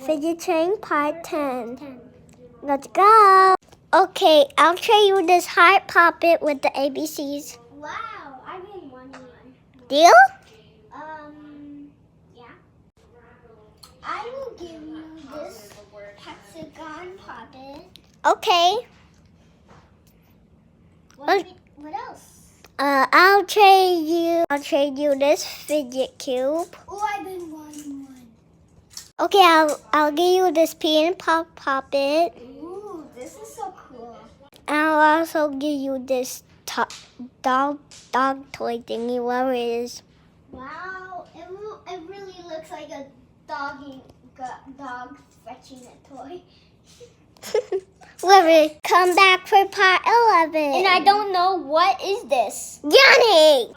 Fidget train part 10. Let's go. Okay, I'll trade you this heart puppet with the ABCs. Wow, I've been wanting one. Deal? Yeah. I will give you this hexagon puppet. Okay. What else? I'll trade you this fidget cube. Oh, I've been wanting one. Okay, I'll give you this pin pop puppet. Ooh, this is so cool. And I'll also give you this dog toy thingy, whatever it is. Wow, it really looks like a dog fetching a toy. Whatever. Come back for part 11. And I don't know what is this. Johnny!